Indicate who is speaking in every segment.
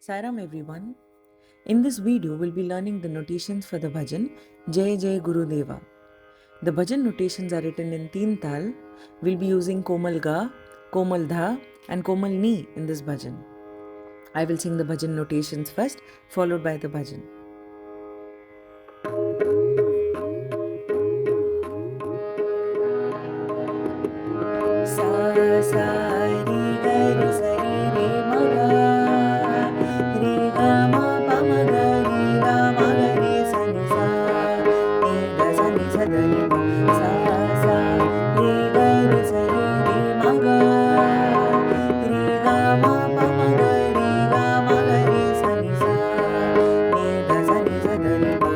Speaker 1: Sairam everyone. In this video, we'll be learning the notations for the bhajan Jai Jai Guru Deva. The bhajan notations are written in Teen Tal. We'll be using Komal Ga, Komal Dha and Komal Ni in this bhajan. I will sing the bhajan notations first, followed by the bhajan. Sa sa ri ga ri sa ri re ma ga ri ga ma pa ma ga ri ga ma ga re sa ni sa ni sa da ni pa sa sa ri ga ri sa ri re ma ga ri ga ma pa ma ga ri ga ma ga re sa ni sa ni sa da ni pa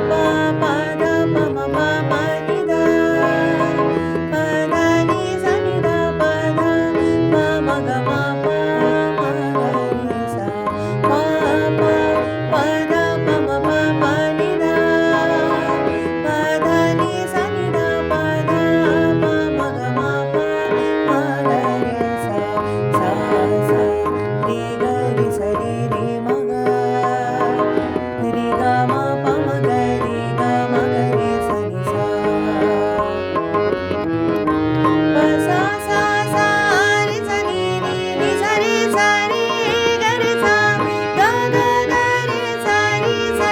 Speaker 1: pa pa da pa ma pa ma ni da pa da ni sa ni da pa da pa ma ga ma pa ma ga re sa pa pa pa da pa ma pa ma ni da pa da ni sa ni da pa da pa ma ga ma pa ma ga re sa sa sa ri ga ri sa ri re ma ga ri ga ma pa ma ga ri ga ma ga re sa ni sa pa sa sa sa ri sa ni ni sa ri ga ri sa ga ga ga ri sa ni sa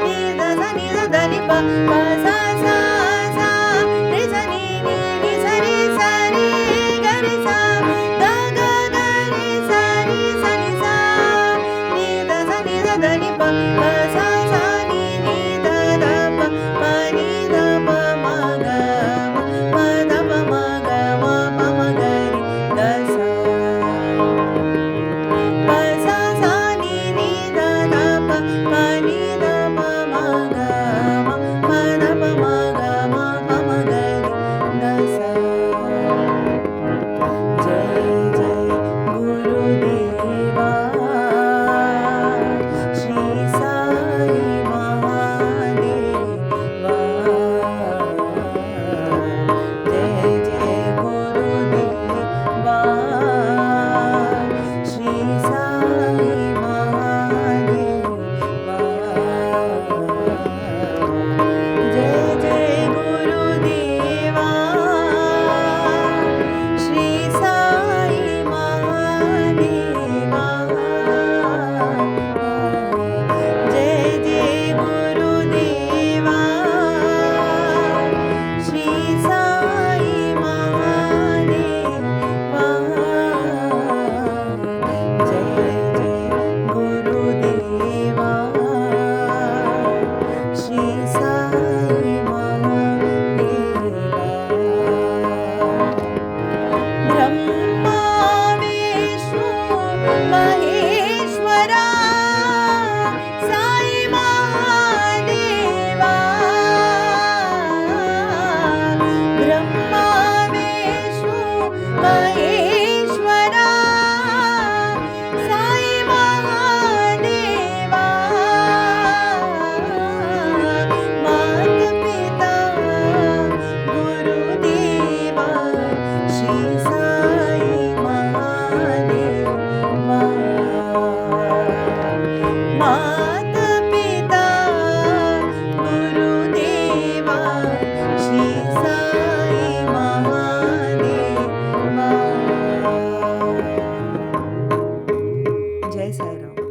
Speaker 1: ni da sa ni da ni pa pa sa sa sa ri sa ni sa ri ga ri sa ga ga ga ri sa ni ni da sa ni da ni pa pa sa sa ni da da pa pa ni da pa ma ga ma pa da pa ma ga ma pa ma ga ri da sa pa sa sa ni da da pa pa ni da pa ma ga ma pa da pa ma ga ma pa ma ga ri da sa जय जय गुरुदेवा श्री साई महादेवा जय जय गुरुदेवा श्री साई महादेवा जय जय गुरुदेवा श्री साई महादेवा जय जय गुरुदेवा श्री साई महादेवा जय जय गुरुदेवा श्री साई महादेवा ब्रह्मा विष्णु महेश्वरा साई महादेवा ब्रह्मा विष्णु महेश्वरा साई महादेवा मात पिता गुरुदेवा श्री साई महादेवा मात पिता गुरुदेवा श्री साई महादेवा जय साई राम.